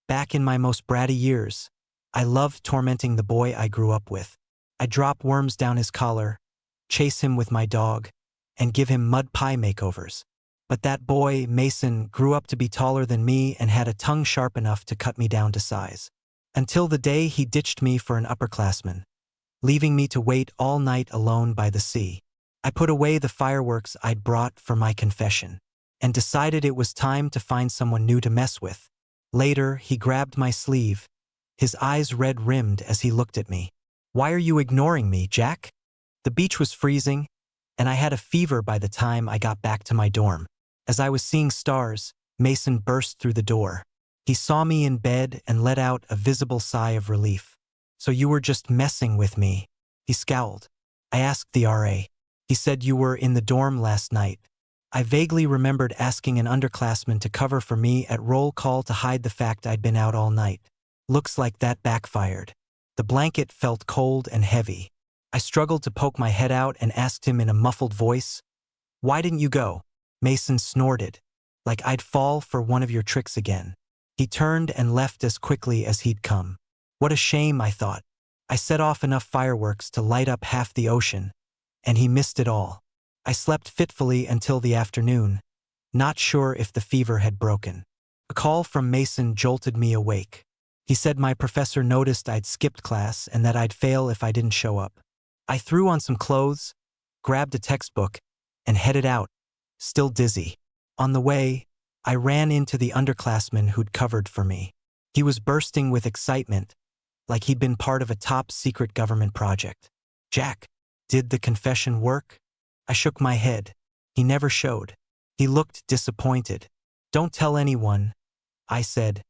Back in my most bratty years, I loved tormenting the boy I grew up with. I'd drop worms down his collar, chase him with my dog, and give him mud pie makeovers. But that boy, Mason, grew up to be taller than me and had a tongue sharp enough to cut me down to size. Until the day he ditched me for an upperclassman, leaving me to wait all night alone by the sea. I put away the fireworks I'd brought for my confession, and decided it was time to find someone new to mess with. Later, he grabbed my sleeve, his eyes red-rimmed as he looked at me. "Why are you ignoring me, Jack?" The beach was freezing, and I had a fever by the time I got back to my dorm. As I was seeing stars, Mason burst through the door. He saw me in bed and let out a visible sigh of relief. "So you were just messing with me?" He scowled. I asked the RA. He said you were in the dorm last night. I vaguely remembered asking an underclassman to cover for me at roll call to hide the fact I'd been out all night. Looks like that backfired. The blanket felt cold and heavy. I struggled to poke my head out and asked him in a muffled voice, "Why didn't you go?" Mason snorted, like I'd fall for one of your tricks again. He turned and left as quickly as he'd come. What a shame, I thought. I set off enough fireworks to light up half the ocean, and he missed it all. I slept fitfully until the afternoon, not sure if the fever had broken. A call from Mason jolted me awake. He said my professor noticed I'd skipped class and that I'd fail if I didn't show up. I threw on some clothes, grabbed a textbook, and headed out, still dizzy. On the way, I ran into the underclassman who'd covered for me. He was bursting with excitement, like he'd been part of a top-secret government project. "Jack, did the confession work?" I shook my head. He never showed. He looked disappointed. "Don't tell anyone," I said,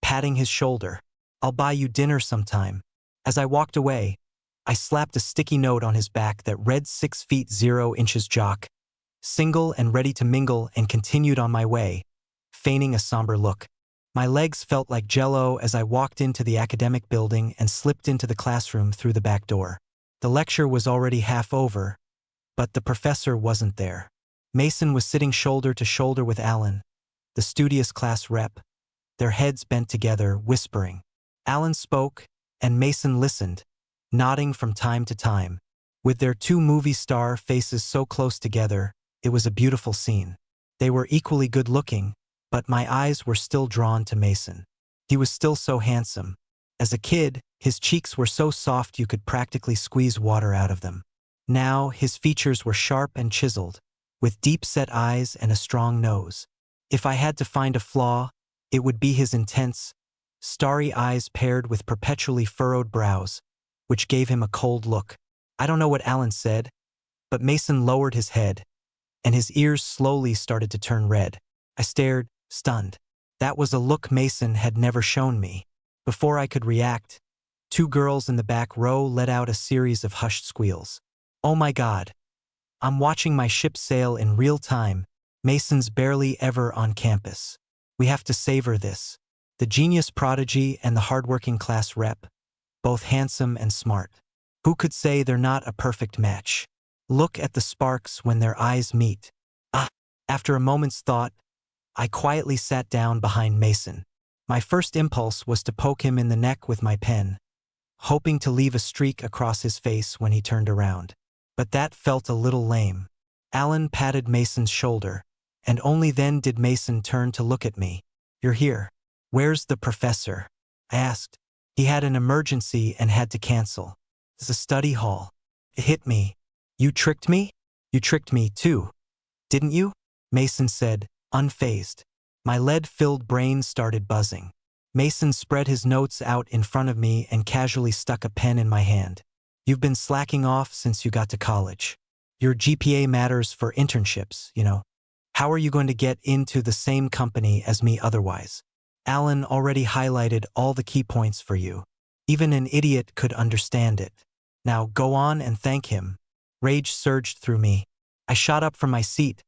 patting his shoulder. "I'll buy you dinner sometime." As I walked away, I slapped a sticky note on his back that read 6 feet 0 inches jock, single and ready to mingle, and continued on my way, feigning a somber look. My legs felt like jello as I walked into the academic building and slipped into the classroom through the back door. The lecture was already half over, but the professor wasn't there. Mason was sitting shoulder to shoulder with Alan, the studious class rep, their heads bent together, whispering. Alan spoke, and Mason listened, nodding from time to time. With their two movie star faces so close together, it was a beautiful scene. They were equally good-looking, but my eyes were still drawn to Mason. He was still so handsome. As a kid, his cheeks were so soft you could practically squeeze water out of them. Now, his features were sharp and chiseled, with deep-set eyes and a strong nose. If I had to find a flaw, it would be his intense, starry eyes paired with perpetually furrowed brows, which gave him a cold look. I don't know what Alan said, but Mason lowered his head, and his ears slowly started to turn red. I stared, stunned. That was a look Mason had never shown me. Before I could react, 2 girls in the back row let out a series of hushed squeals. "Oh my God. I'm watching my ship sail in real time. Mason's barely ever on campus. We have to savor this." The genius prodigy and the hardworking class rep, both handsome and smart. Who could say they're not a perfect match? Look at the sparks when their eyes meet. After a moment's thought, I quietly sat down behind Mason. My first impulse was to poke him in the neck with my pen, hoping to leave a streak across his face when he turned around. But that felt a little lame. Alan patted Mason's shoulder, and only then did Mason turn to look at me. "You're here. Where's the professor?" I asked. "He had an emergency and had to cancel. It's a study hall." It hit me. "You tricked me? You tricked me too, didn't you?" Mason said, unfazed. My lead-filled brain started buzzing. Mason spread his notes out in front of me and casually stuck a pen in my hand. "You've been slacking off since you got to college. Your GPA matters for internships, you know. How are you going to get into the same company as me otherwise? Alan already highlighted all the key points for you. Even an idiot could understand it. Now go on and thank him." Rage surged through me. I shot up from my seat,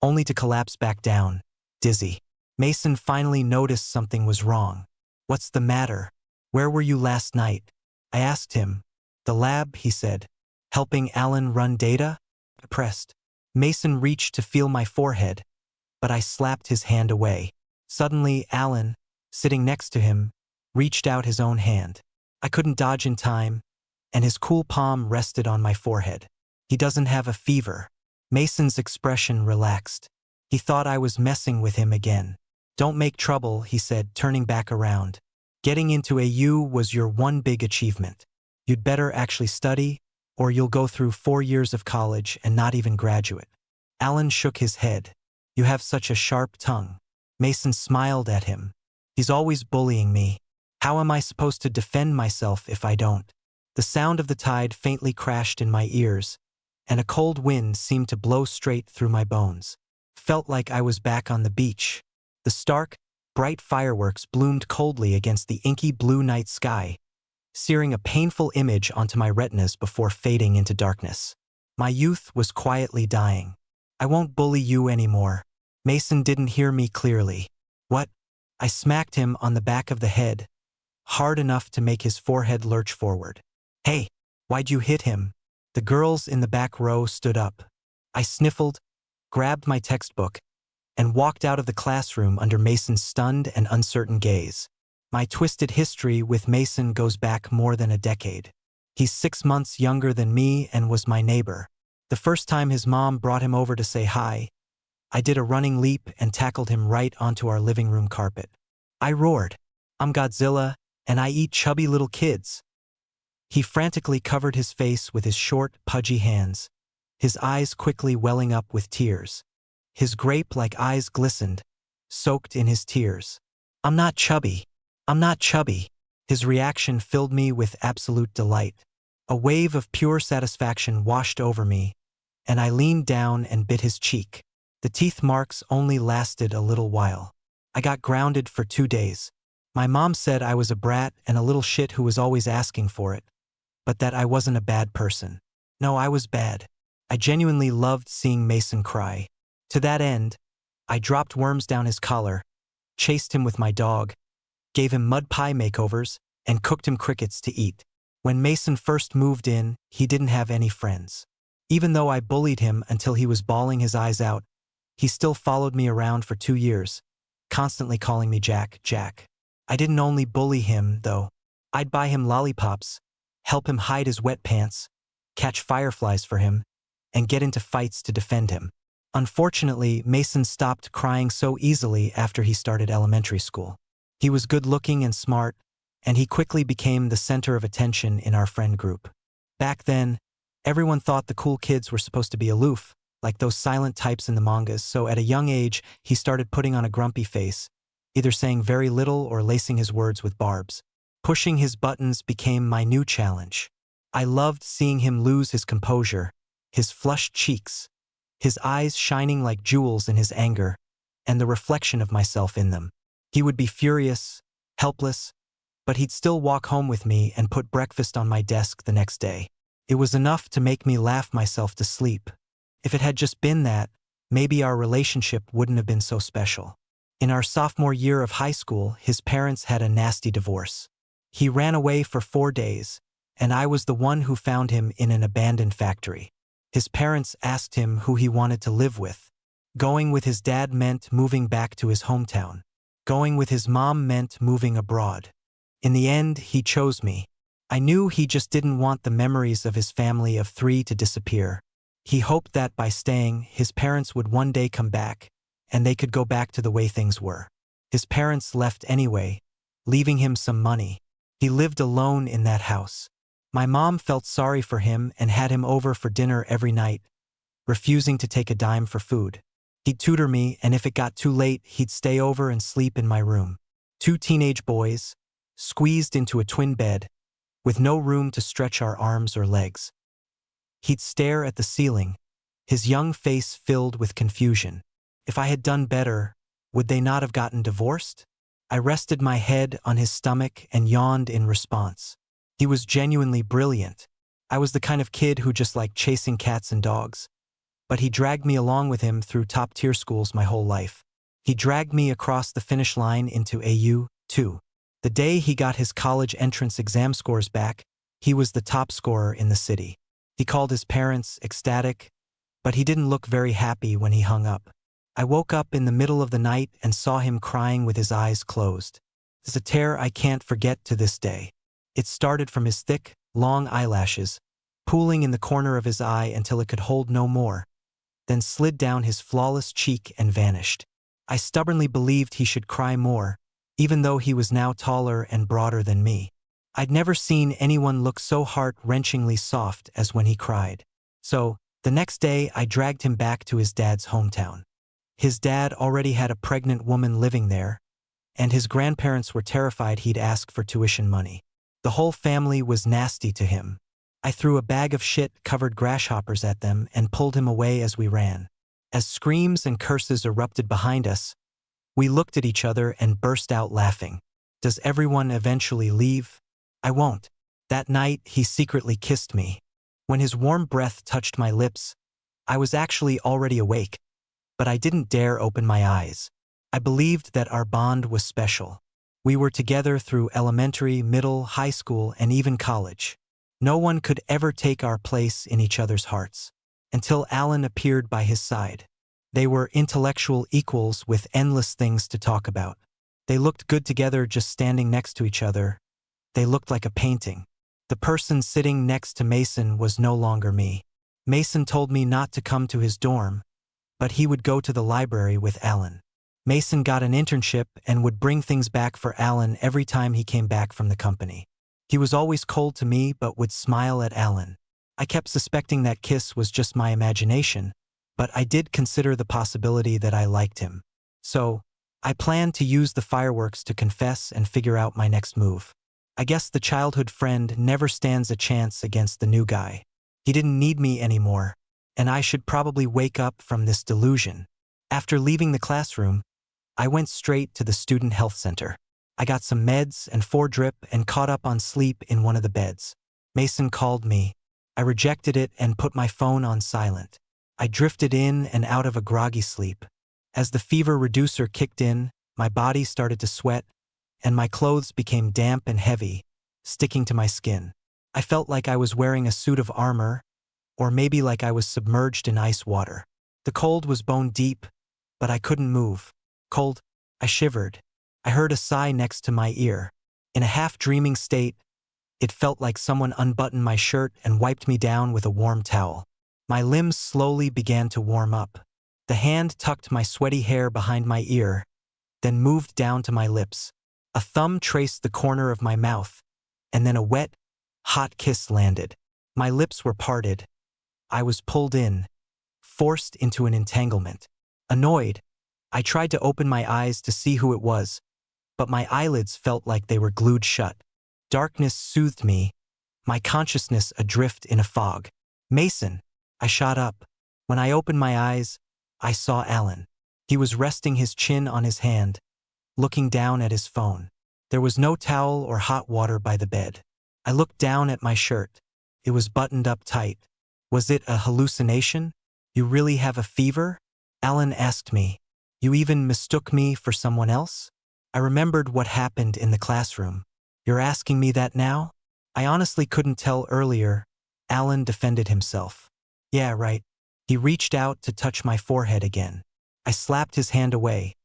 only to collapse back down, dizzy. Mason finally noticed something was wrong. "What's the matter? Where were you last night?" I asked him. "The lab," he said. "Helping Alan run data?" I pressed. Mason reached to feel my forehead, but I slapped his hand away. Suddenly, Alan, sitting next to him, reached out his own hand. I couldn't dodge in time, and his cool palm rested on my forehead. He doesn't have a fever. Mason's expression relaxed. He thought I was messing with him again. Don't make trouble, he said, turning back around. Getting into AU was your one big achievement. You'd better actually study, or you'll go through 4 years of college and not even graduate. Alan shook his head. You have such a sharp tongue. Mason smiled at him. He's always bullying me. How am I supposed to defend myself if I don't? The sound of the tide faintly crashed in my ears, and a cold wind seemed to blow straight through my bones. Felt like I was back on the beach. The stark, bright fireworks bloomed coldly against the inky blue night sky, searing a painful image onto my retinas before fading into darkness. My youth was quietly dying. I won't bully you anymore. Mason didn't hear me clearly. What? I smacked him on the back of the head, hard enough to make his forehead lurch forward. Hey, why'd you hit him? The girls in the back row stood up. I sniffled, grabbed my textbook, and walked out of the classroom under Mason's stunned and uncertain gaze. My twisted history with Mason goes back more than a decade. He's 6 months younger than me and was my neighbor. The first time his mom brought him over to say hi, I did a running leap and tackled him right onto our living room carpet. I roared, I'm Godzilla, and I eat chubby little kids. He frantically covered his face with his short, pudgy hands, his eyes quickly welling up with tears. His grape-like eyes glistened, soaked in his tears. I'm not chubby. I'm not chubby. His reaction filled me with absolute delight. A wave of pure satisfaction washed over me, and I leaned down and bit his cheek. The teeth marks only lasted a little while. I got grounded for 2 days. My mom said I was a brat and a little shit who was always asking for it, but that I wasn't a bad person. No, I was bad. I genuinely loved seeing Mason cry. To that end, I dropped worms down his collar, chased him with my dog, gave him mud pie makeovers, and cooked him crickets to eat. When Mason first moved in, he didn't have any friends. Even though I bullied him until he was bawling his eyes out, he still followed me around for 2 years, constantly calling me Jack, Jack. I didn't only bully him, though. I'd buy him lollipops, help him hide his wet pants, catch fireflies for him, and get into fights to defend him. Unfortunately, Mason stopped crying so easily after he started elementary school. He was good-looking and smart, and he quickly became the center of attention in our friend group. Back then, everyone thought the cool kids were supposed to be aloof, like those silent types in the mangas, so at a young age, he started putting on a grumpy face, either saying very little or lacing his words with barbs. Pushing his buttons became my new challenge. I loved seeing him lose his composure, his flushed cheeks, his eyes shining like jewels in his anger, and the reflection of myself in them. He would be furious, helpless, but he'd still walk home with me and put breakfast on my desk the next day. It was enough to make me laugh myself to sleep. If it had just been that, maybe our relationship wouldn't have been so special. In our sophomore year of high school, his parents had a nasty divorce. He ran away for 4 days, and I was the one who found him in an abandoned factory. His parents asked him who he wanted to live with. Going with his dad meant moving back to his hometown. Going with his mom meant moving abroad. In the end, he chose me. I knew he just didn't want the memories of his family of 3 to disappear. He hoped that by staying, his parents would one day come back, and they could go back to the way things were. His parents left anyway, leaving him some money. He lived alone in that house. My mom felt sorry for him and had him over for dinner every night, refusing to take a dime for food. He'd tutor me, and if it got too late, he'd stay over and sleep in my room. 2 teenage boys, squeezed into a twin bed, with no room to stretch our arms or legs. He'd stare at the ceiling, his young face filled with confusion. If I had done better, would they not have gotten divorced? I rested my head on his stomach and yawned in response. He was genuinely brilliant. I was the kind of kid who just liked chasing cats and dogs. But he dragged me along with him through top-tier schools my whole life. He dragged me across the finish line into AU, too. The day he got his college entrance exam scores back, he was the top scorer in the city. He called his parents ecstatic, but he didn't look very happy when he hung up. I woke up in the middle of the night and saw him crying with his eyes closed. It's a tear I can't forget to this day. It started from his thick, long eyelashes, pooling in the corner of his eye until it could hold no more, then slid down his flawless cheek and vanished. I stubbornly believed he should cry more, even though he was now taller and broader than me. I'd never seen anyone look so heart-wrenchingly soft as when he cried. So, the next day I dragged him back to his dad's hometown. His dad already had a pregnant woman living there, and his grandparents were terrified he'd ask for tuition money. The whole family was nasty to him. I threw a bag of shit-covered grasshoppers at them and pulled him away as we ran. As screams and curses erupted behind us, we looked at each other and burst out laughing. Does everyone eventually leave? I won't. That night, he secretly kissed me. When his warm breath touched my lips, I was actually already awake, but I didn't dare open my eyes. I believed that our bond was special. We were together through elementary, middle, high school, and even college. No one could ever take our place in each other's hearts. Until Alan appeared by his side. They were intellectual equals with endless things to talk about. They looked good together just standing next to each other. They looked like a painting. The person sitting next to Mason was no longer me. Mason told me not to come to his dorm, but he would go to the library with Alan. Mason got an internship and would bring things back for Alan every time he came back from the company. He was always cold to me but would smile at Alan. I kept suspecting that kiss was just my imagination, but I did consider the possibility that I liked him. So, I planned to use the fireworks to confess and figure out my next move. I guess the childhood friend never stands a chance against the new guy. He didn't need me anymore, and I should probably wake up from this delusion. After leaving the classroom, I went straight to the student health center. I got some meds and 4-drip and caught up on sleep in one of the beds. Mason called me. I rejected it and put my phone on silent. I drifted in and out of a groggy sleep. As the fever reducer kicked in, my body started to sweat, and my clothes became damp and heavy, sticking to my skin. I felt like I was wearing a suit of armor, or maybe like I was submerged in ice water. The cold was bone deep, but I couldn't move. Cold, I shivered. I heard a sigh next to my ear. In a half-dreaming state, it felt like someone unbuttoned my shirt and wiped me down with a warm towel. My limbs slowly began to warm up. The hand tucked my sweaty hair behind my ear, then moved down to my lips. A thumb traced the corner of my mouth, and then a wet, hot kiss landed. My lips were parted. I was pulled in, forced into an entanglement. Annoyed, I tried to open my eyes to see who it was, but my eyelids felt like they were glued shut. Darkness soothed me, my consciousness adrift in a fog. Mason! I shot up. When I opened my eyes, I saw Alan. He was resting his chin on his hand, looking down at his phone. There was no towel or hot water by the bed. I looked down at my shirt. It was buttoned up tight. Was it a hallucination? You really have a fever? Alan asked me. You even mistook me for someone else? I remembered what happened in the classroom. You're asking me that now? I honestly couldn't tell earlier. Alan defended himself. Yeah, right. He reached out to touch my forehead again. I slapped his hand away,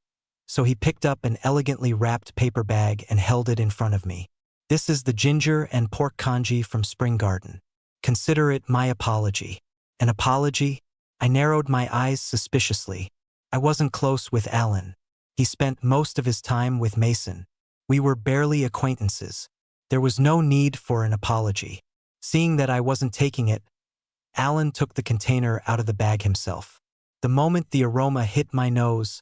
so he picked up an elegantly wrapped paper bag and held it in front of me. This is the ginger and pork congee from Spring Garden. Consider it my apology. An apology? I narrowed my eyes suspiciously. I wasn't close with Alan. He spent most of his time with Mason. We were barely acquaintances. There was no need for an apology. Seeing that I wasn't taking it, Alan took the container out of the bag himself. The moment the aroma hit my nose,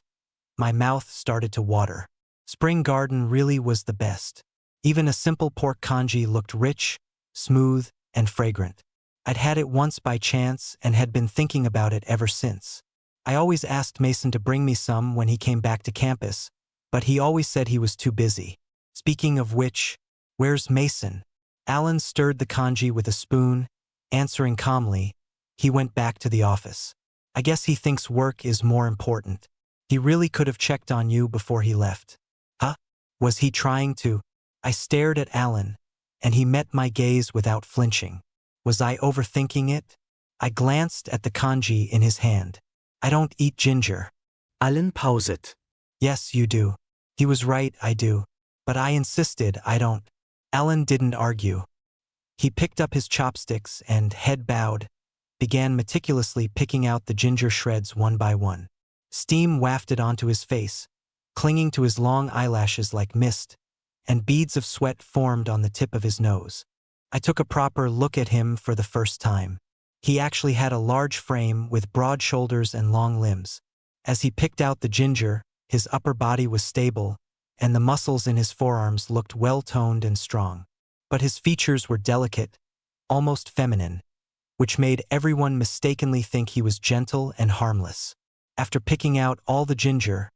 my mouth started to water. Spring Garden really was the best. Even a simple pork congee looked rich, smooth, and fragrant. I'd had it once by chance and had been thinking about it ever since. I always asked Mason to bring me some when he came back to campus, but he always said he was too busy. Speaking of which, where's Mason? Alan stirred the congee with a spoon, answering calmly. He went back to the office. I guess he thinks work is more important. He really could have checked on you before he left. Huh? Was he trying to? I stared at Alan, and he met my gaze without flinching. Was I overthinking it? I glanced at the congee in his hand. I don't eat ginger. Alan pauset. Yes, you do. He was right, I do. But I insisted I don't. Alan didn't argue. He picked up his chopsticks and, head bowed, began meticulously picking out the ginger shreds one by one. Steam wafted onto his face, clinging to his long eyelashes like mist, and beads of sweat formed on the tip of his nose. I took a proper look at him for the first time. He actually had a large frame with broad shoulders and long limbs. As he picked out the ginger, his upper body was stable, and the muscles in his forearms looked well-toned and strong. But his features were delicate, almost feminine, which made everyone mistakenly think he was gentle and harmless. After picking out all the ginger,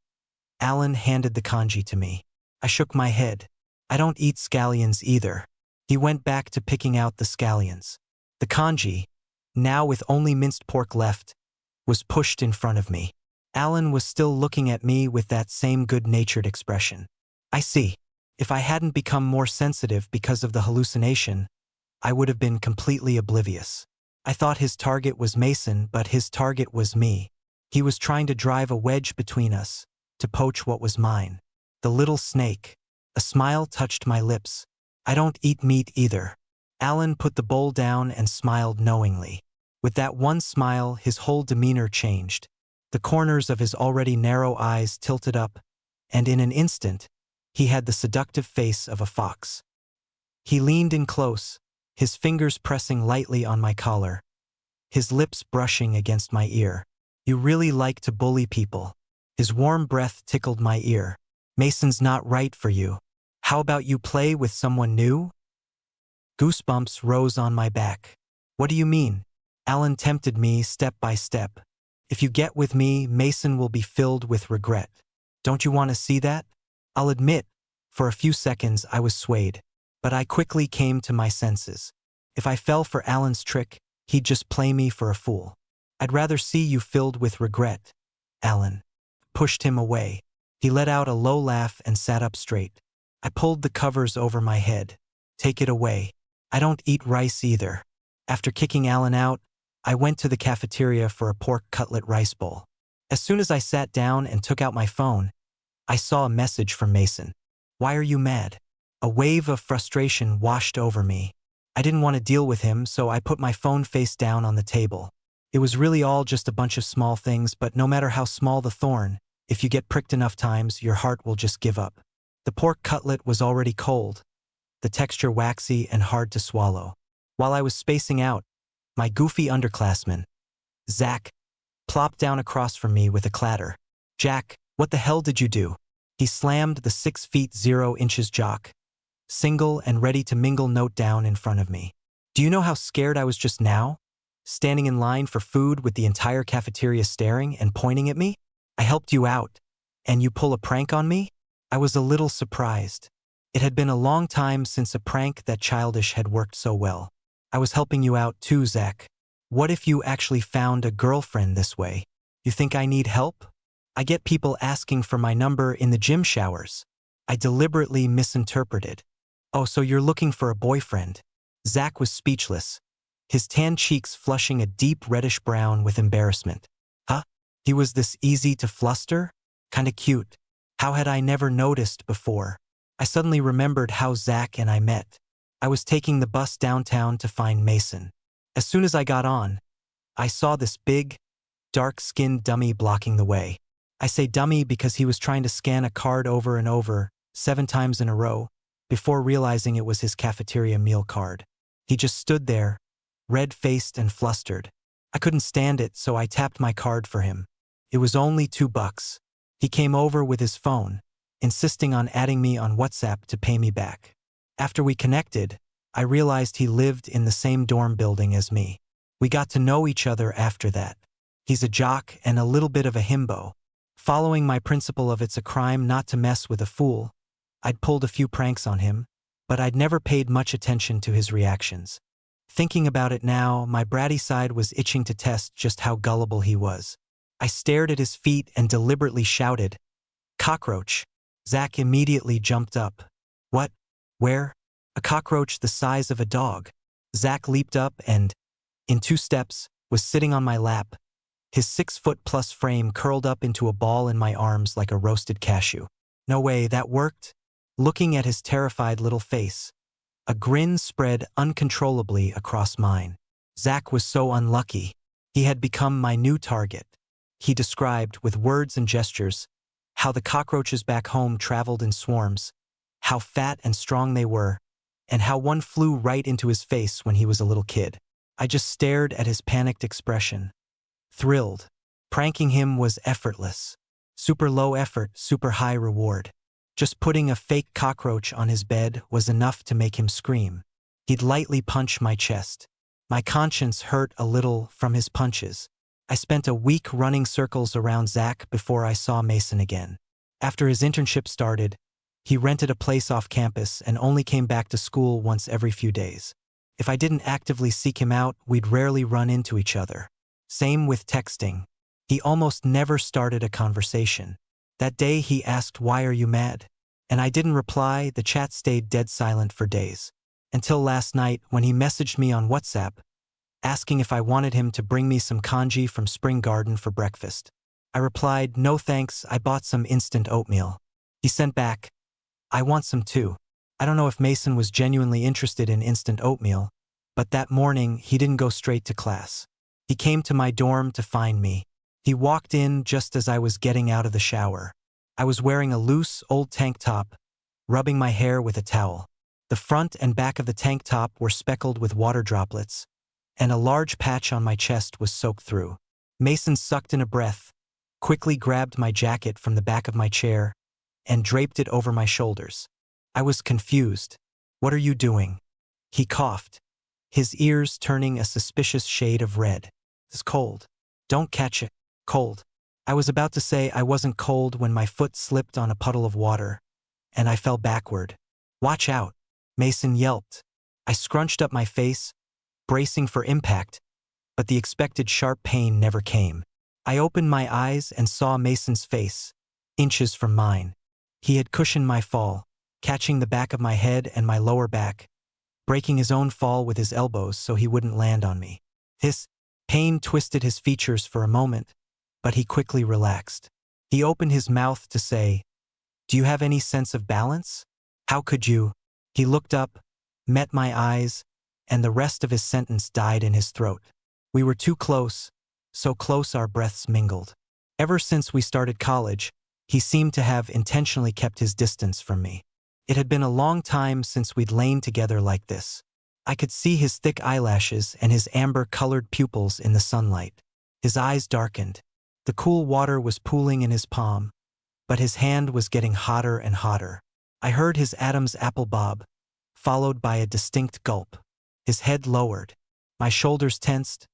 Alan handed the congee to me. I shook my head. I don't eat scallions either. He went back to picking out the scallions. The congee, now with only minced pork left, was pushed in front of me. Alan was still looking at me with that same good-natured expression. I see. If I hadn't become more sensitive because of the hallucination, I would have been completely oblivious. I thought his target was Mason, but his target was me. He was trying to drive a wedge between us, to poach what was mine. The little snake. A smile touched my lips. I don't eat meat either. Alan put the bowl down and smiled knowingly. With that one smile, his whole demeanor changed. The corners of his already narrow eyes tilted up, and in an instant, he had the seductive face of a fox. He leaned in close, his fingers pressing lightly on my collar, his lips brushing against my ear. You really like to bully people. His warm breath tickled my ear. Mason's not right for you. How about you play with someone new? Goosebumps rose on my back. What do you mean? Alan tempted me step by step. If you get with me, Mason will be filled with regret. Don't you want to see that? I'll admit, for a few seconds I was swayed, but I quickly came to my senses. If I fell for Alan's trick, he'd just play me for a fool. I'd rather see you filled with regret. Alan pushed him away. He let out a low laugh and sat up straight. I pulled the covers over my head. Take it away. I don't eat rice either. After kicking Alan out, I went to the cafeteria for a pork cutlet rice bowl. As soon as I sat down and took out my phone, I saw a message from Mason. Why are you mad? A wave of frustration washed over me. I didn't want to deal with him, so I put my phone face down on the table. It was really all just a bunch of small things, but no matter how small the thorn, if you get pricked enough times, your heart will just give up. The pork cutlet was already cold, the texture waxy and hard to swallow. While I was spacing out, my goofy underclassman, Zach, plopped down across from me with a clatter. Jack, what the hell did you do? He slammed the 6 feet 0 inches jock, single and ready to mingle note down in front of me. Do you know how scared I was just now? Standing in line for food with the entire cafeteria staring and pointing at me? I helped you out, and you pull a prank on me? I was a little surprised. It had been a long time since a prank that childish had worked so well. I was helping you out too, Zach. What if you actually found a girlfriend this way? You think I need help? I get people asking for my number in the gym showers. I deliberately misinterpreted. Oh, so you're looking for a boyfriend? Zach was speechless, his tan cheeks flushing a deep reddish brown with embarrassment. Huh? He was this easy to fluster? Kinda cute. How had I never noticed before? I suddenly remembered how Zach and I met. I was taking the bus downtown to find Mason. As soon as I got on, I saw this big, dark-skinned dummy blocking the way. I say dummy because he was trying to scan a card over and over, 7 times in a row, before realizing it was his cafeteria meal card. He just stood there, red-faced and flustered. I couldn't stand it, so I tapped my card for him. It was only $2. He came over with his phone, insisting on adding me on WhatsApp to pay me back. After we connected, I realized he lived in the same dorm building as me. We got to know each other after that. He's a jock and a little bit of a himbo. Following my principle of it's a crime not to mess with a fool, I'd pulled a few pranks on him, but I'd never paid much attention to his reactions. Thinking about it now, my bratty side was itching to test just how gullible he was. I stared at his feet and deliberately shouted, "Cockroach!" Zach immediately jumped up. What? Where? A cockroach the size of a dog. Zach leaped up and, in 2 steps, was sitting on my lap, his 6-foot-plus frame curled up into a ball in my arms like a roasted cashew. No way, that worked? looking at his terrified little face. A grin spread uncontrollably across mine. Zach was so unlucky. He had become my new target. He described, with words and gestures, how the cockroaches back home traveled in swarms, how fat and strong they were, and how one flew right into his face when he was a little kid. I just stared at his panicked expression. Thrilled. Pranking him was effortless. Super low effort, super high reward. Just putting a fake cockroach on his bed was enough to make him scream. He'd lightly punch my chest. My conscience hurt a little from his punches. I spent a week running circles around Zach before I saw Mason again. After his internship started, he rented a place off campus and only came back to school once every few days. If I didn't actively seek him out, we'd rarely run into each other. Same with texting. He almost never started a conversation. That day he asked, "Why are you mad?" And I didn't reply. The chat stayed dead silent for days. Until last night when he messaged me on WhatsApp, asking if I wanted him to bring me some congee from Spring Garden for breakfast. I replied, "No thanks, I bought some instant oatmeal." He sent back, "I want some too." I don't know if Mason was genuinely interested in instant oatmeal, but that morning he didn't go straight to class. He came to my dorm to find me. He walked in just as I was getting out of the shower. I was wearing a loose, old tank top, rubbing my hair with a towel. The front and back of the tank top were speckled with water droplets, and a large patch on my chest was soaked through. Mason sucked in a breath, quickly grabbed my jacket from the back of my chair, and draped it over my shoulders. I was confused. "What are you doing?" He coughed, his ears turning a suspicious shade of red. "It's cold. Don't catch it. Cold." I was about to say I wasn't cold when my foot slipped on a puddle of water, and I fell backward. "Watch out," Mason yelped. I scrunched up my face, bracing for impact, but the expected sharp pain never came. I opened my eyes and saw Mason's face, inches from mine. He had cushioned my fall, catching the back of my head and my lower back, breaking his own fall with his elbows so he wouldn't land on me. His pain twisted his features for a moment, but he quickly relaxed. He opened his mouth to say, "Do you have any sense of balance? How could you?" He looked up, met my eyes, and the rest of his sentence died in his throat. We were too close, so close our breaths mingled. Ever since we started college, he seemed to have intentionally kept his distance from me. It had been a long time since we'd lain together like this. I could see his thick eyelashes and his amber-colored pupils in the sunlight. His eyes darkened. The cool water was pooling in his palm, but his hand was getting hotter and hotter. I heard his Adam's apple bob, followed by a distinct gulp. His head lowered. My shoulders tensed,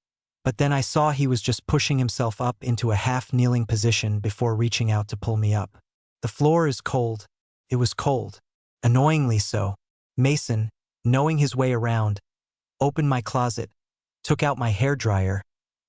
but then I saw he was just pushing himself up into a half-kneeling position before reaching out to pull me up. "The floor is cold." It was cold. Annoyingly so. Mason, knowing his way around, opened my closet, took out my hairdryer,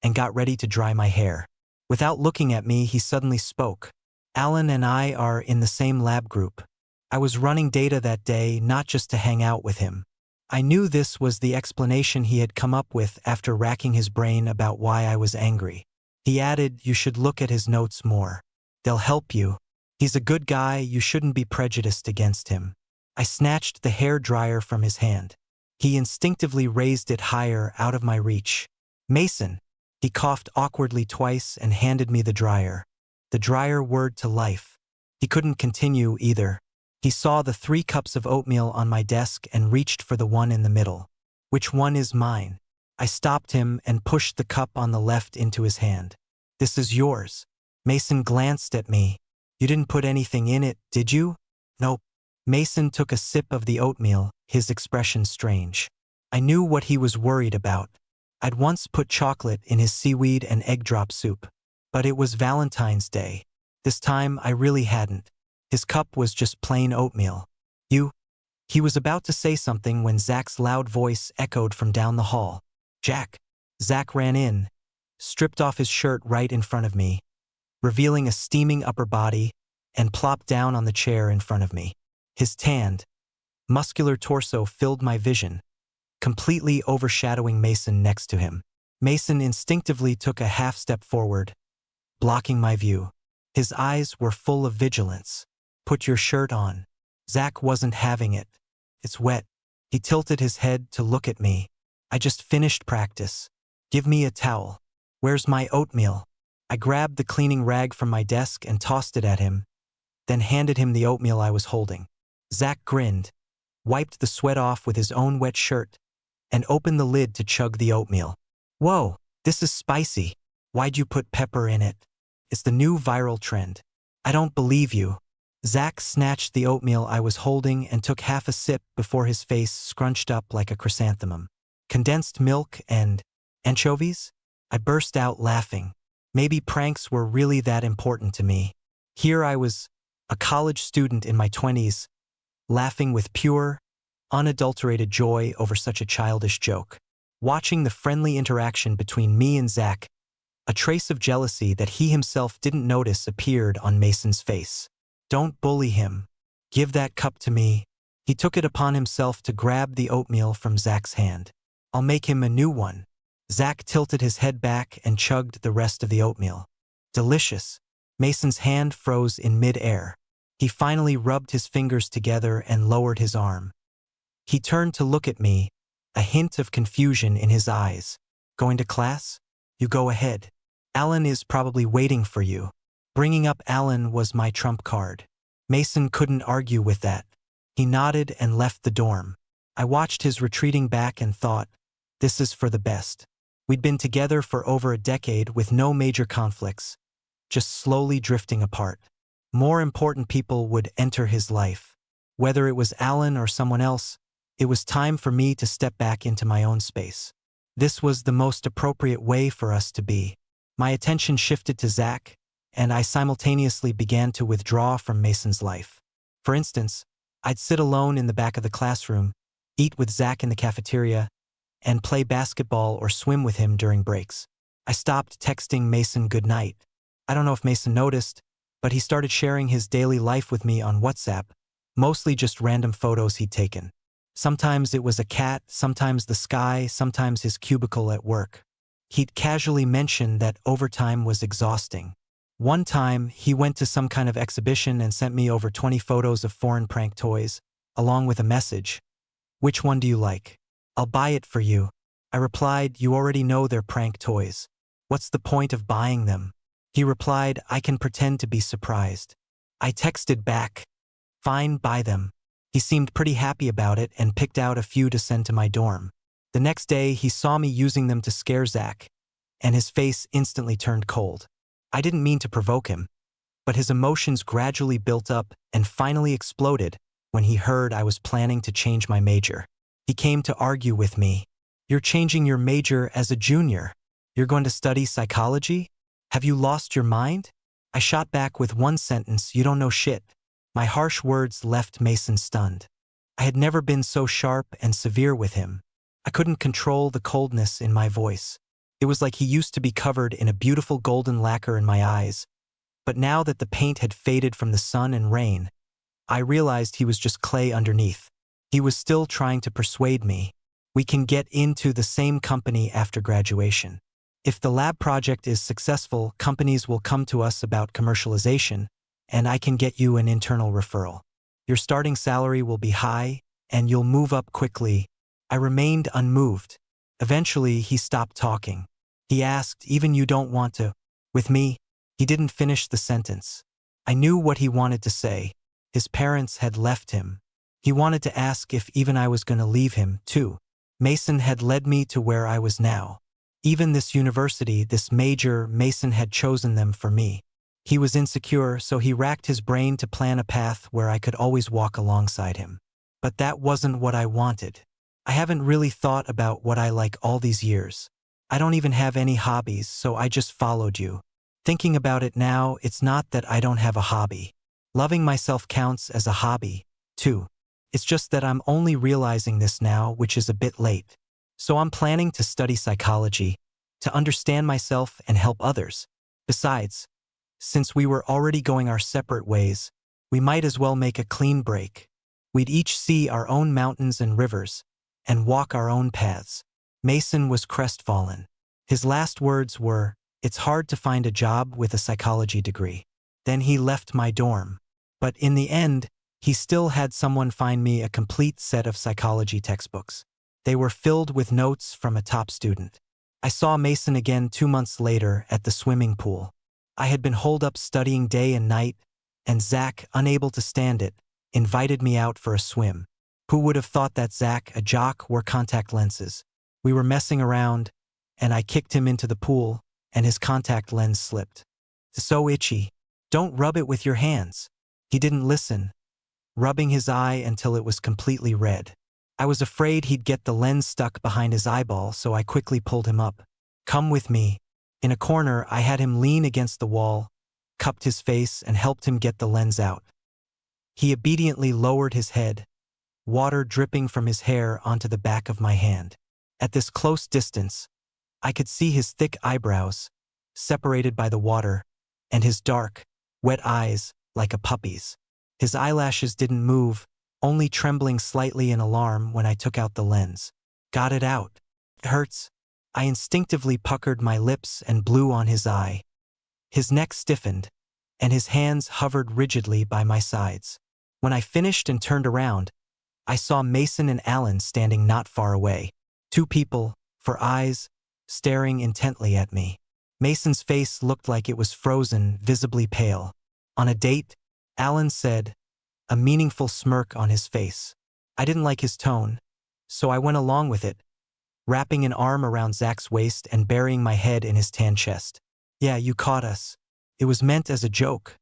and got ready to dry my hair. Without looking at me, he suddenly spoke. "Alan and I are in the same lab group." I was running data that day not just to hang out with him. I knew this was the explanation he had come up with after racking his brain about why I was angry. He added, "You should look at his notes more. They'll help you. He's a good guy, you shouldn't be prejudiced against him." I snatched the hairdryer from his hand. He instinctively raised it higher out of my reach. "Mason." He coughed awkwardly twice and handed me the dryer. The dryer whirred to life. He couldn't continue either. He saw the 3 cups of oatmeal on my desk and reached for the one in the middle. "Which one is mine?" I stopped him and pushed the cup on the left into his hand. "This is yours." Mason glanced at me. "You didn't put anything in it, did you?" "Nope." Mason took a sip of the oatmeal, his expression strange. I knew what he was worried about. I'd once put chocolate in his seaweed and egg drop soup. But it was Valentine's Day. This time I really hadn't. His cup was just plain oatmeal. "You?" He was about to say something when Zach's loud voice echoed from down the hall. "Jack." Zach ran in, stripped off his shirt right in front of me, revealing a steaming upper body, and plopped down on the chair in front of me. His tanned, muscular torso filled my vision, completely overshadowing Mason next to him. Mason instinctively took a half step forward, blocking my view. His eyes were full of vigilance. "Put your shirt on." Zach wasn't having it. It's wet. He tilted his head to look at me. I just finished practice. Give me a towel. Where's my oatmeal? I grabbed the cleaning rag from my desk and tossed it at him, then handed him the oatmeal I was holding. Zach grinned, wiped the sweat off with his own wet shirt, and opened the lid to chug the oatmeal. Whoa, this is spicy. Why'd you put pepper in it? It's the new viral trend. I don't believe you. Zach snatched the oatmeal I was holding and took half a sip before his face scrunched up like a chrysanthemum. Condensed milk and anchovies? I burst out laughing. Maybe pranks were really that important to me. Here I was, a college student in my 20s, laughing with pure, unadulterated joy over such a childish joke. Watching the friendly interaction between me and Zach, a trace of jealousy that he himself didn't notice appeared on Mason's face. Don't bully him. Give that cup to me. He took it upon himself to grab the oatmeal from Zach's hand. I'll make him a new one. Zach tilted his head back and chugged the rest of the oatmeal. Delicious. Mason's hand froze in mid-air. He finally rubbed his fingers together and lowered his arm. He turned to look at me, a hint of confusion in his eyes. Going to class? You go ahead. Alan is probably waiting for you. Bringing up Alan was my trump card. Mason couldn't argue with that. He nodded and left the dorm. I watched his retreating back and thought, this is for the best. We'd been together for over a decade with no major conflicts, just slowly drifting apart. More important people would enter his life. Whether it was Alan or someone else, it was time for me to step back into my own space. This was the most appropriate way for us to be. My attention shifted to Zach, and I simultaneously began to withdraw from Mason's life. For instance, I'd sit alone in the back of the classroom, eat with Zach in the cafeteria, and play basketball or swim with him during breaks. I stopped texting Mason goodnight. I don't know if Mason noticed, but he started sharing his daily life with me on WhatsApp, mostly just random photos he'd taken. Sometimes it was a cat, sometimes the sky, sometimes his cubicle at work. He'd casually mention that overtime was exhausting. One time, he went to some kind of exhibition and sent me over 20 photos of foreign prank toys, along with a message. Which one do you like? I'll buy it for you. I replied, you already know they're prank toys. What's the point of buying them? He replied, I can pretend to be surprised. I texted back, fine, buy them. He seemed pretty happy about it and picked out a few to send to my dorm. The next day, he saw me using them to scare Zach, and his face instantly turned cold. I didn't mean to provoke him, but his emotions gradually built up and finally exploded when he heard I was planning to change my major. He came to argue with me. You're changing your major as a junior. You're going to study psychology? Have you lost your mind? I shot back with one sentence, you don't know shit. My harsh words left Mason stunned. I had never been so sharp and severe with him. I couldn't control the coldness in my voice. It was like he used to be covered in a beautiful golden lacquer in my eyes, but now that the paint had faded from the sun and rain, I realized he was just clay underneath. He was still trying to persuade me. We can get into the same company after graduation. If the lab project is successful, companies will come to us about commercialization, and I can get you an internal referral. Your starting salary will be high, and you'll move up quickly. I remained unmoved. Eventually, he stopped talking. He asked, even you don't want to? With me? He didn't finish the sentence. I knew what he wanted to say. His parents had left him. He wanted to ask if even I was going to leave him, too. Mason had led me to where I was now. Even this university, this major, Mason had chosen them for me. He was insecure, so he racked his brain to plan a path where I could always walk alongside him. But that wasn't what I wanted. I haven't really thought about what I like all these years. I don't even have any hobbies, so I just followed you. Thinking about it now, it's not that I don't have a hobby. Loving myself counts as a hobby, too. It's just that I'm only realizing this now, which is a bit late. So I'm planning to study psychology, to understand myself and help others. Besides, since we were already going our separate ways, we might as well make a clean break. We'd each see our own mountains and rivers, and walk our own paths. Mason was crestfallen. His last words were, it's hard to find a job with a psychology degree. Then he left my dorm. But in the end, He still had someone find me a complete set of psychology textbooks. They were filled with notes from a top student. I saw Mason again 2 months later at the swimming pool. I had been holed up studying day and night, and Zach, unable to stand it, invited me out for a swim. Who would have thought that Zach, a jock, wore contact lenses? We were messing around, and I kicked him into the pool, and his contact lens slipped. So itchy. Don't rub it with your hands. He didn't listen, rubbing his eye until it was completely red. I was afraid he'd get the lens stuck behind his eyeball, so I quickly pulled him up. Come with me. In a corner, I had him lean against the wall, cupped his face, and helped him get the lens out. He obediently lowered his head, water dripping from his hair onto the back of my hand. At this close distance, I could see his thick eyebrows, separated by the water, and his dark, wet eyes, like a puppy's. His eyelashes didn't move, only trembling slightly in alarm when I took out the lens. Got it out. It hurts. I instinctively puckered my lips and blew on his eye. His neck stiffened, and his hands hovered rigidly by my sides. When I finished and turned around, I saw Mason and Alan standing not far away. Two people, for eyes, staring intently at me. Mason's face looked like it was frozen, visibly pale. On a date? Alan said, a meaningful smirk on his face. I didn't like his tone, so I went along with it, wrapping an arm around Zach's waist and burying my head in his tan chest. Yeah, you caught us. It was meant as a joke,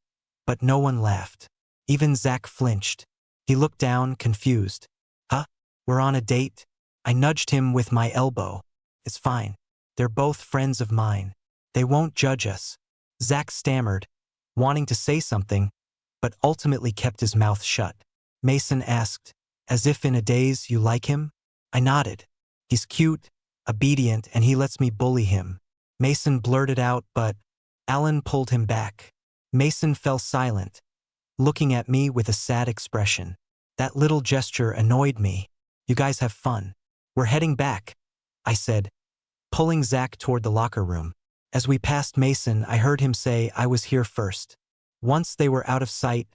but no one laughed. Even Zach flinched. He looked down, confused. Huh? We're on a date? I nudged him with my elbow. It's fine. They're both friends of mine. They won't judge us. Zach stammered, wanting to say something, but ultimately kept his mouth shut. Mason asked, as if in a daze, you like him? I nodded. He's cute, obedient, and he lets me bully him. Mason blurted out, but Alan pulled him back. Mason fell silent, looking at me with a sad expression. That little gesture annoyed me. You guys have fun. We're heading back, I said, pulling Zach toward the locker room. As we passed Mason, I heard him say I was here first. Once they were out of sight,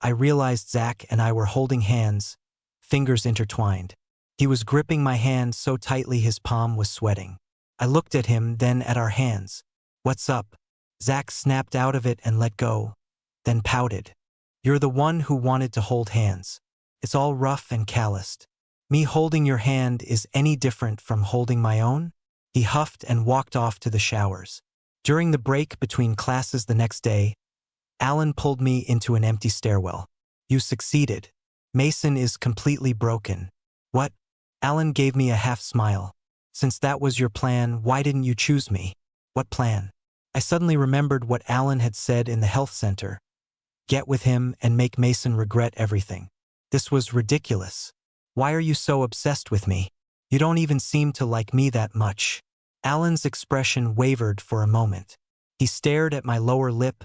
I realized Zach and I were holding hands, fingers intertwined. He was gripping my hand so tightly his palm was sweating. I looked at him, then at our hands. What's up? Zach snapped out of it and let go, then pouted. You're the one who wanted to hold hands. It's all rough and calloused. Me holding your hand is any different from holding my own? He huffed and walked off to the showers. During the break between classes the next day, Alan pulled me into an empty stairwell. You succeeded. Mason is completely broken. What? Alan gave me a half smile. Since that was your plan, why didn't you choose me? What plan? I suddenly remembered what Alan had said in the health center. Get with him and make Mason regret everything. This was ridiculous. Why are you so obsessed with me? You don't even seem to like me that much. Alan's expression wavered for a moment. He stared at my lower lip,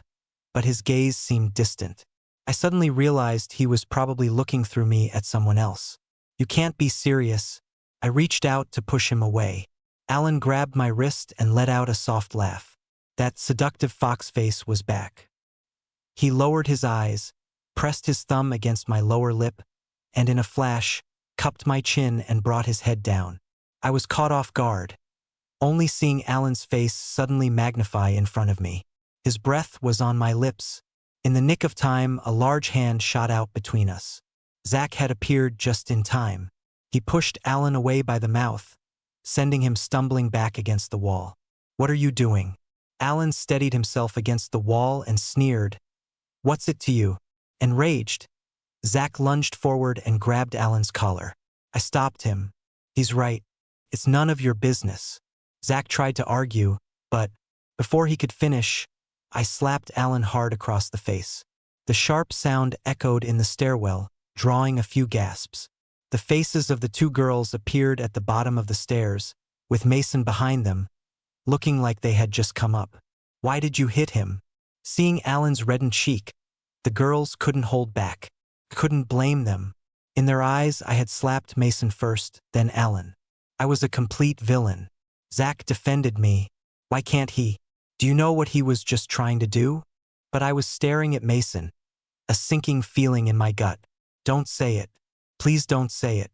but his gaze seemed distant. I suddenly realized he was probably looking through me at someone else. You can't be serious. I reached out to push him away. Alan grabbed my wrist and let out a soft laugh. That seductive fox face was back. He lowered his eyes, pressed his thumb against my lower lip, and in a flash, cupped my chin and brought his head down. I was caught off guard, only seeing Alan's face suddenly magnify in front of me. His breath was on my lips. In the nick of time, a large hand shot out between us. Zach had appeared just in time. He pushed Alan away by the mouth, sending him stumbling back against the wall. What are you doing? Alan steadied himself against the wall and sneered. What's it to you? Enraged, Zach lunged forward and grabbed Alan's collar. I stopped him. He's right. It's none of your business. Zach tried to argue, but before he could finish, I slapped Alan hard across the face. The sharp sound echoed in the stairwell, drawing a few gasps. The faces of the two girls appeared at the bottom of the stairs, with Mason behind them, looking like they had just come up. Why did you hit him? Seeing Alan's reddened cheek, the girls couldn't hold back. Couldn't blame them. In their eyes, I had slapped Mason first, then Alan. I was a complete villain. Zach defended me. Why can't he? Do you know what he was just trying to do? But I was staring at Mason, a sinking feeling in my gut. Don't say it. Please don't say it.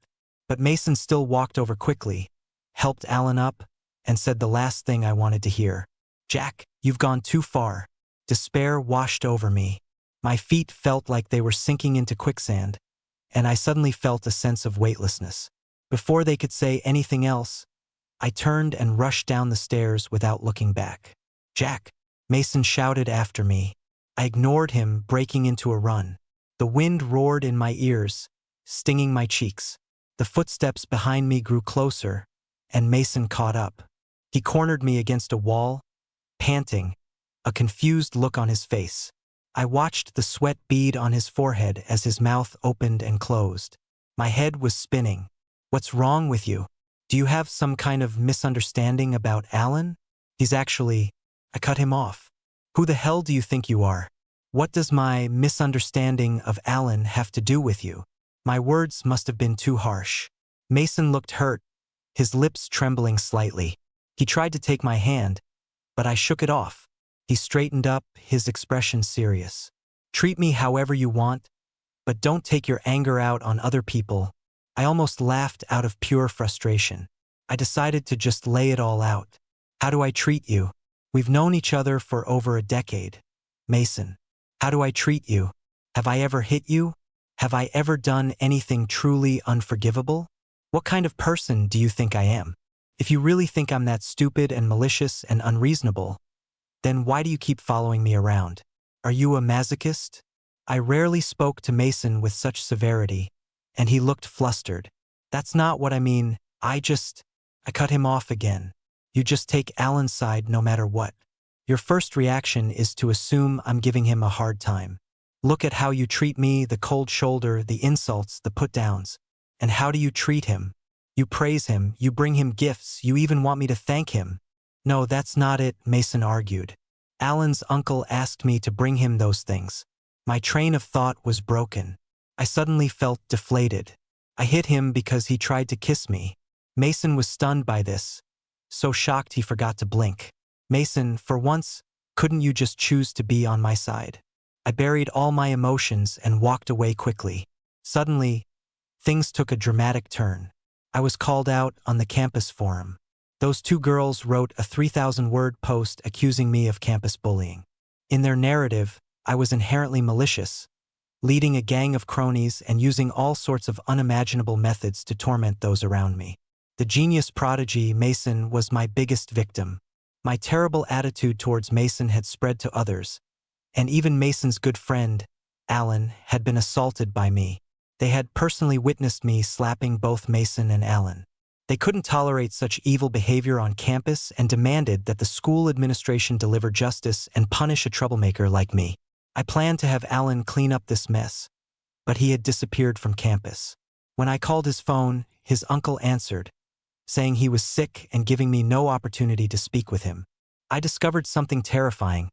But Mason still walked over quickly, helped Alan up, and said the last thing I wanted to hear. Jack, you've gone too far. Despair washed over me. My feet felt like they were sinking into quicksand, and I suddenly felt a sense of weightlessness. Before they could say anything else, I turned and rushed down the stairs without looking back. Jack, Mason shouted after me. I ignored him, breaking into a run. The wind roared in my ears, stinging my cheeks. The footsteps behind me grew closer, and Mason caught up. He cornered me against a wall, panting, a confused look on his face. I watched the sweat bead on his forehead as his mouth opened and closed. My head was spinning. What's wrong with you? Do you have some kind of misunderstanding about Alan? I cut him off. Who the hell do you think you are? What does my misunderstanding of Alan have to do with you? My words must have been too harsh. Mason looked hurt, his lips trembling slightly. He tried to take my hand, but I shook it off. He straightened up, his expression serious. Treat me however you want, but don't take your anger out on other people. I almost laughed out of pure frustration. I decided to just lay it all out. How do I treat you? We've known each other for over a decade. Mason, how do I treat you? Have I ever hit you? Have I ever done anything truly unforgivable? What kind of person do you think I am? If you really think I'm that stupid and malicious and unreasonable, then why do you keep following me around? Are you a masochist? I rarely spoke to Mason with such severity, and he looked flustered. That's not what I mean. I cut him off again. You just take Alan's side no matter what. Your first reaction is to assume I'm giving him a hard time. Look at how you treat me, the cold shoulder, the insults, the put-downs. And how do you treat him? You praise him, you bring him gifts, you even want me to thank him. No, that's not it, Mason argued. Alan's uncle asked me to bring him those things. My train of thought was broken. I suddenly felt deflated. I hit him because he tried to kiss me. Mason was stunned by this, so shocked he forgot to blink. Mason, for once, couldn't you just choose to be on my side? I buried all my emotions and walked away quickly. Suddenly, things took a dramatic turn. I was called out on the campus forum. Those two girls wrote a 3,000-word post accusing me of campus bullying. In their narrative, I was inherently malicious, leading a gang of cronies and using all sorts of unimaginable methods to torment those around me. The genius prodigy, Mason, was my biggest victim. My terrible attitude towards Mason had spread to others, and even Mason's good friend, Alan, had been assaulted by me. They had personally witnessed me slapping both Mason and Alan. They couldn't tolerate such evil behavior on campus and demanded that the school administration deliver justice and punish a troublemaker like me. I planned to have Alan clean up this mess, but he had disappeared from campus. When I called his phone, his uncle answered, saying he was sick and giving me no opportunity to speak with him. I discovered something terrifying.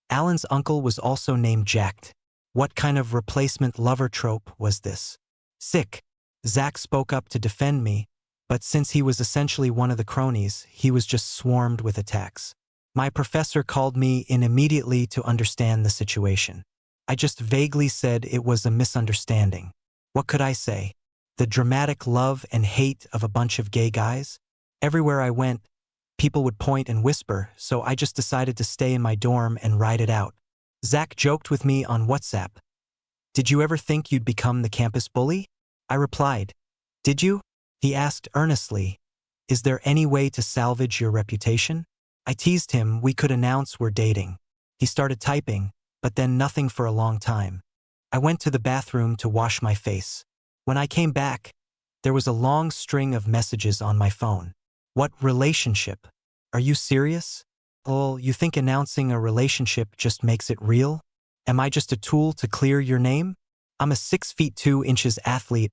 Alan's uncle was also named Jack. What kind of replacement lover trope was this? Sick. Zach spoke up to defend me, but since he was essentially one of the cronies, he was just swarmed with attacks. My professor called me in immediately to understand the situation. I just vaguely said it was a misunderstanding. What could I say? The dramatic love and hate of a bunch of gay guys? Everywhere I went, people would point and whisper, so I just decided to stay in my dorm and ride it out. Zach joked with me on WhatsApp. Did you ever think you'd become the campus bully? I replied. Did you? He asked earnestly. Is there any way to salvage your reputation? I teased him we could announce we're dating. He started typing, but then nothing for a long time. I went to the bathroom to wash my face. When I came back, there was a long string of messages on my phone. What relationship? Are you serious? Oh, you think announcing a relationship just makes it real? Am I just a tool to clear your name? I'm a 6'2" athlete.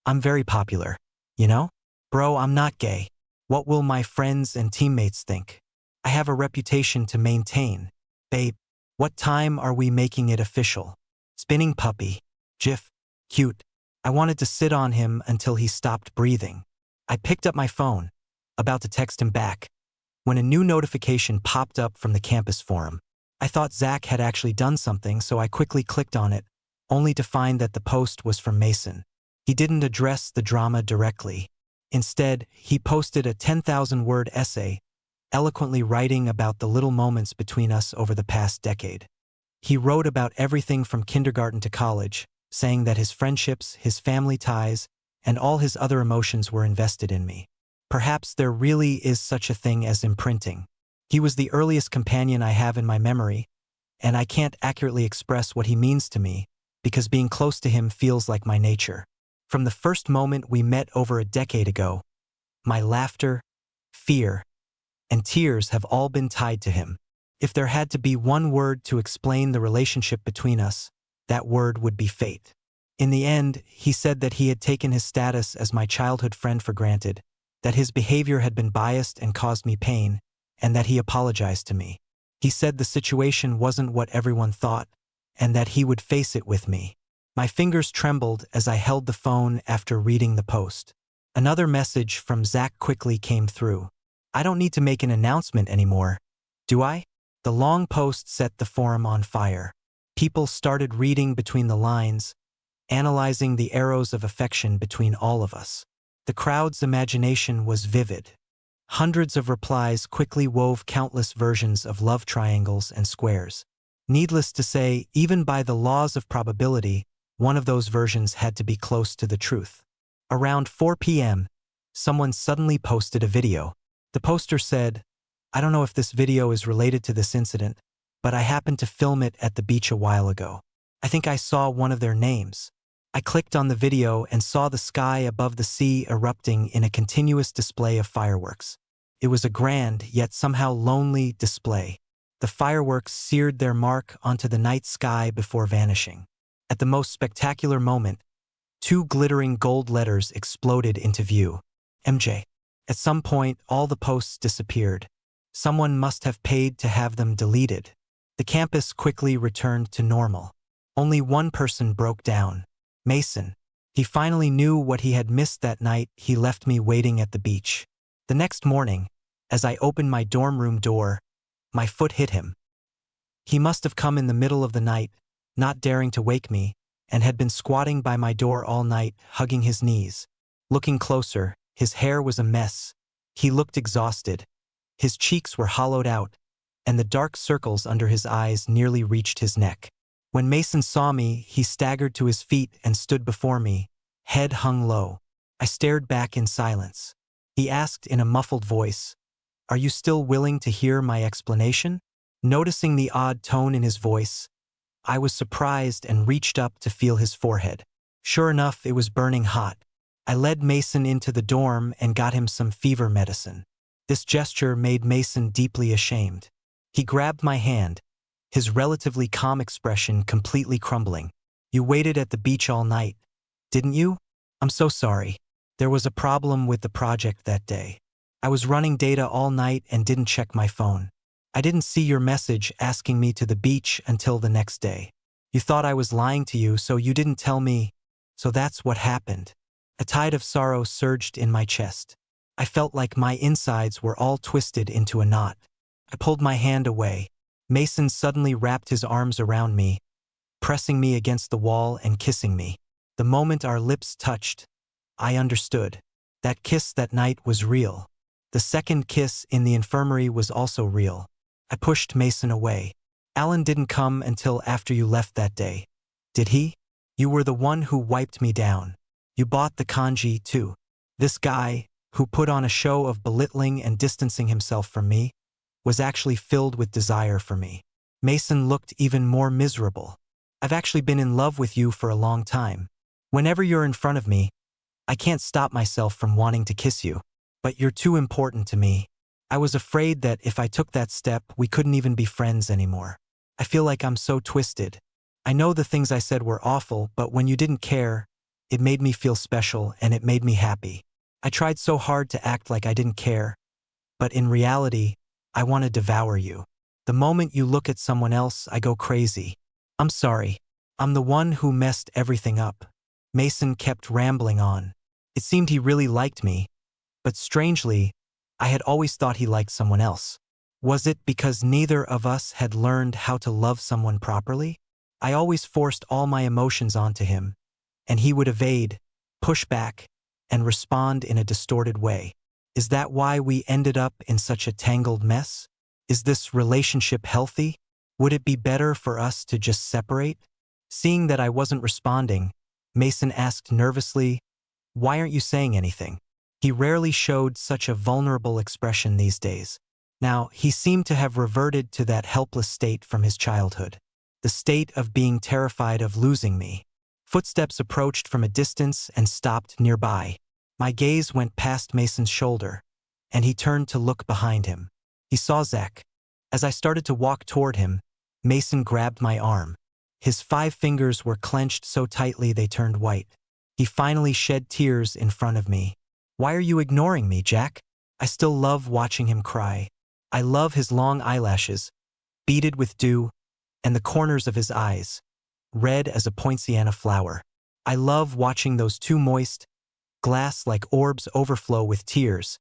I'm very popular, you know? Bro, I'm not gay. What will my friends and teammates think? I have a reputation to maintain. Babe, what time are we making it official? Spinning puppy. GIF. Cute. I wanted to sit on him until he stopped breathing. I picked up my phone, about to text him back, when a new notification popped up from the campus forum. I thought Zach had actually done something, so I quickly clicked on it, only to find that the post was from Mason. He didn't address the drama directly. Instead, he posted a 10,000-word essay, eloquently writing about the little moments between us over the past decade. He wrote about everything from kindergarten to college, saying that his friendships, his family ties, and all his other emotions were invested in me. Perhaps there really is such a thing as imprinting. He was the earliest companion I have in my memory, and I can't accurately express what he means to me, because being close to him feels like my nature. From the first moment we met over a decade ago, my laughter, fear, and tears have all been tied to him. If there had to be one word to explain the relationship between us, that word would be fate. In the end, he said that he had taken his status as my childhood friend for granted, that his behavior had been biased and caused me pain, and that he apologized to me. He said the situation wasn't what everyone thought, and that he would face it with me. My fingers trembled as I held the phone after reading the post. Another message from Zach quickly came through. I don't need to make an announcement anymore, do I? The long post set the forum on fire. People started reading between the lines, analyzing the arrows of affection between all of us. The crowd's imagination was vivid. Hundreds of replies quickly wove countless versions of love triangles and squares. Needless to say, even by the laws of probability, one of those versions had to be close to the truth. Around 4 p.m., someone suddenly posted a video. The poster said, "I don't know if this video is related to this incident, but I happened to film it at the beach a while ago. I think I saw one of their names." I clicked on the video and saw the sky above the sea erupting in a continuous display of fireworks. It was a grand, yet somehow lonely display. The fireworks seared their mark onto the night sky before vanishing. At the most spectacular moment, 2 glittering gold letters exploded into view. MJ. At some point, all the posts disappeared. Someone must have paid to have them deleted. The campus quickly returned to normal. Only one person broke down. Mason. He finally knew what he had missed that night. He left me waiting at the beach. The next morning, as I opened my dorm room door, my foot hit him. He must have come in the middle of the night, not daring to wake me, and had been squatting by my door all night, hugging his knees. Looking closer, his hair was a mess. He looked exhausted. His cheeks were hollowed out, and the dark circles under his eyes nearly reached his neck. When Mason saw me, he staggered to his feet and stood before me, head hung low. I stared back in silence. He asked in a muffled voice, "Are you still willing to hear my explanation?" Noticing the odd tone in his voice, I was surprised and reached up to feel his forehead. Sure enough, it was burning hot. I led Mason into the dorm and got him some fever medicine. This gesture made Mason deeply ashamed. He grabbed my hand, his relatively calm expression completely crumbling. "You waited at the beach all night, didn't you? I'm so sorry. There was a problem with the project that day. I was running data all night and didn't check my phone. I didn't see your message asking me to the beach until the next day. You thought I was lying to you, so you didn't tell me. So that's what happened." A tide of sorrow surged in my chest. I felt like my insides were all twisted into a knot. I pulled my hand away. Mason suddenly wrapped his arms around me, pressing me against the wall and kissing me. The moment our lips touched, I understood. That kiss that night was real. The second kiss in the infirmary was also real. I pushed Mason away. "Alan didn't come until after you left that day, did he? You were the one who wiped me down. You bought the kanji, too." This guy, who put on a show of belittling and distancing himself from me, was actually filled with desire for me. Mason looked even more miserable. "I've actually been in love with you for a long time. Whenever you're in front of me, I can't stop myself from wanting to kiss you. But you're too important to me. I was afraid that if I took that step, we couldn't even be friends anymore. I feel like I'm so twisted. I know the things I said were awful, but when you didn't care, it made me feel special and it made me happy. I tried so hard to act like I didn't care, but in reality, I want to devour you. The moment you look at someone else, I go crazy. I'm sorry. I'm the one who messed everything up." Mason kept rambling on. It seemed he really liked me, but strangely, I had always thought he liked someone else. Was it because neither of us had learned how to love someone properly? I always forced all my emotions onto him, and he would evade, push back, and respond in a distorted way. Is that why we ended up in such a tangled mess? Is this relationship healthy? Would it be better for us to just separate? Seeing that I wasn't responding, Mason asked nervously, "Why aren't you saying anything?" He rarely showed such a vulnerable expression these days. Now, he seemed to have reverted to that helpless state from his childhood. The state of being terrified of losing me. Footsteps approached from a distance and stopped nearby. My gaze went past Mason's shoulder, and he turned to look behind him. He saw Zach. As I started to walk toward him, Mason grabbed my arm. His 5 fingers were clenched so tightly they turned white. He finally shed tears in front of me. "Why are you ignoring me, Jack?" I still love watching him cry. I love his long eyelashes, beaded with dew, and the corners of his eyes, red as a poinciana flower. I love watching those 2 moist, glass-like orbs overflow with tears,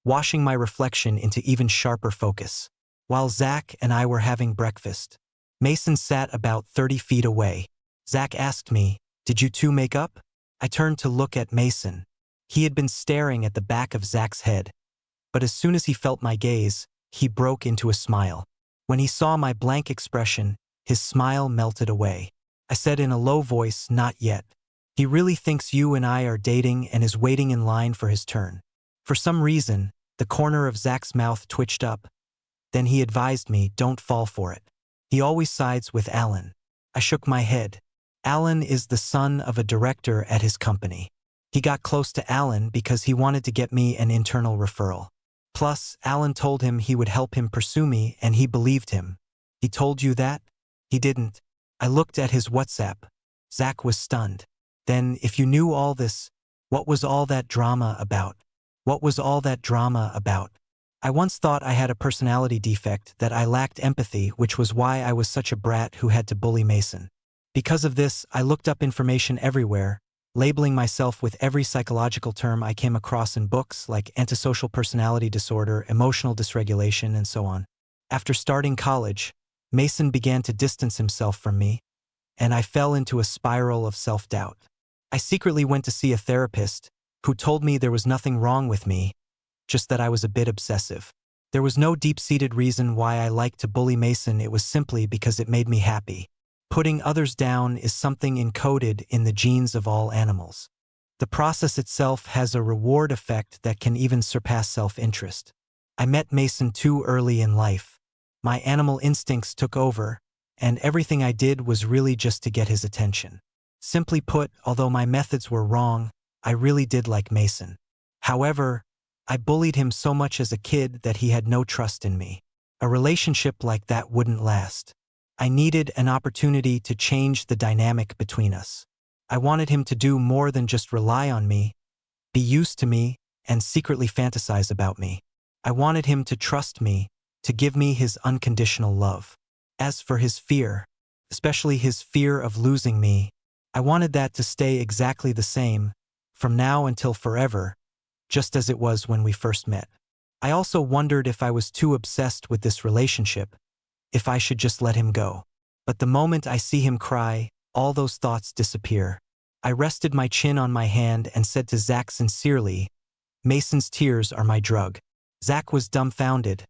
washing my reflection into even sharper focus. While Zach and I were having breakfast, Mason sat about 30 feet away. Zach asked me, "Did you two make up?" I turned to look at Mason. He had been staring at the back of Zach's head, but as soon as he felt my gaze, he broke into a smile. When he saw my blank expression, his smile melted away. I said in a low voice, "Not yet. He really thinks you and I are dating and is waiting in line for his turn." For some reason, the corner of Zach's mouth twitched up. Then he advised me, "Don't fall for it. He always sides with Alan." I shook my head. Alan is the son of a director at his company. He got close to Alan because he wanted to get me an internal referral. Plus, Alan told him he would help him pursue me, and he believed him. "He told you that?" "He didn't." I looked at his WhatsApp. Zach was stunned. "Then, if you knew all this, what was all that drama about? What was all that drama about?" I once thought I had a personality defect, that I lacked empathy, which was why I was such a brat who had to bully Mason. Because of this, I looked up information everywhere, labeling myself with every psychological term I came across in books like antisocial personality disorder, emotional dysregulation, and so on. After starting college, Mason began to distance himself from me, and I fell into a spiral of self-doubt. I secretly went to see a therapist, who told me there was nothing wrong with me, just that I was a bit obsessive. There was no deep-seated reason why I liked to bully Mason. It was simply because it made me happy. Putting others down is something encoded in the genes of all animals. The process itself has a reward effect that can even surpass self-interest. I met Mason too early in life. My animal instincts took over, and everything I did was really just to get his attention. Simply put, although my methods were wrong, I really did like Mason. However, I bullied him so much as a kid that he had no trust in me. A relationship like that wouldn't last. I needed an opportunity to change the dynamic between us. I wanted him to do more than just rely on me, be used to me, and secretly fantasize about me. I wanted him to trust me, to give me his unconditional love. As for his fear, especially his fear of losing me, I wanted that to stay exactly the same, from now until forever, just as it was when we first met. I also wondered if I was too obsessed with this relationship, if I should just let him go. But the moment I see him cry, all those thoughts disappear. I rested my chin on my hand and said to Zach sincerely, "Mason's tears are my drug." Zach was dumbfounded,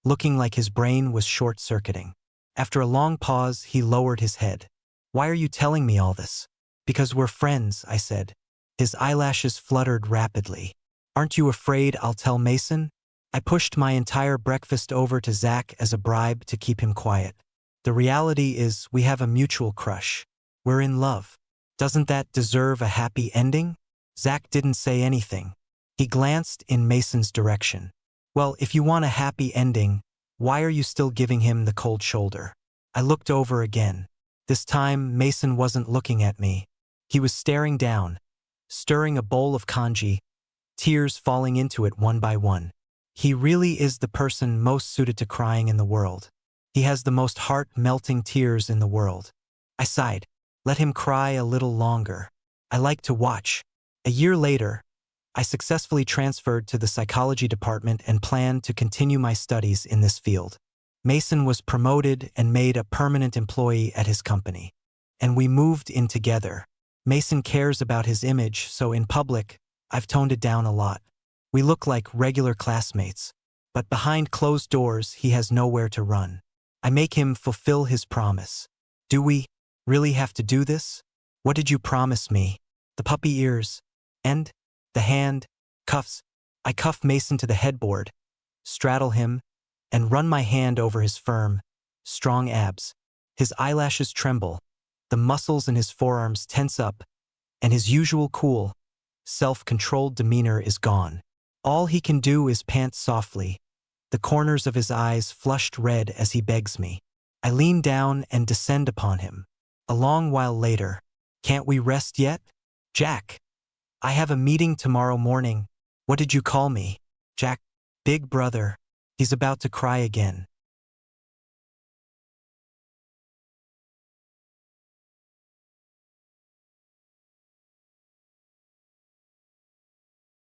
looking like his brain was short-circuiting. After a long pause, he lowered his head. "Why are you telling me all this?" "Because we're friends," I said. His eyelashes fluttered rapidly. "Aren't you afraid I'll tell Mason?" I pushed my entire breakfast over to Zach as a bribe to keep him quiet. "The reality is we have a mutual crush. We're in love. Doesn't that deserve a happy ending?" Zach didn't say anything. He glanced in Mason's direction. "Well, if you want a happy ending, why are you still giving him the cold shoulder?" I looked over again. This time, Mason wasn't looking at me. He was staring down, stirring a bowl of congee, tears falling into it one by one. He really is the person most suited to crying in the world. He has the most heart-melting tears in the world. I sighed. Let him cry a little longer. I like to watch. A year later, I successfully transferred to the psychology department and planned to continue my studies in this field. Mason was promoted and made a permanent employee at his company. and we moved in together. Mason cares about his image, so in public, I've toned it down a lot. We look like regular classmates, but behind closed doors, he has nowhere to run. I make him fulfill his promise. Do we really have to do this? What did you promise me? The puppy ears. And the hand, cuffs. I cuff Mason to the headboard, straddle him, and run my hand over his firm, strong abs. His eyelashes tremble, the muscles in his forearms tense up, and his usual cool, self-controlled demeanor is gone. All he can do is pant softly, the corners of his eyes flushed red as he begs me. I lean down and descend upon him. A long while later, can't we rest yet? Jack, I have a meeting tomorrow morning. What did you call me? Jack, big brother. He's about to cry again.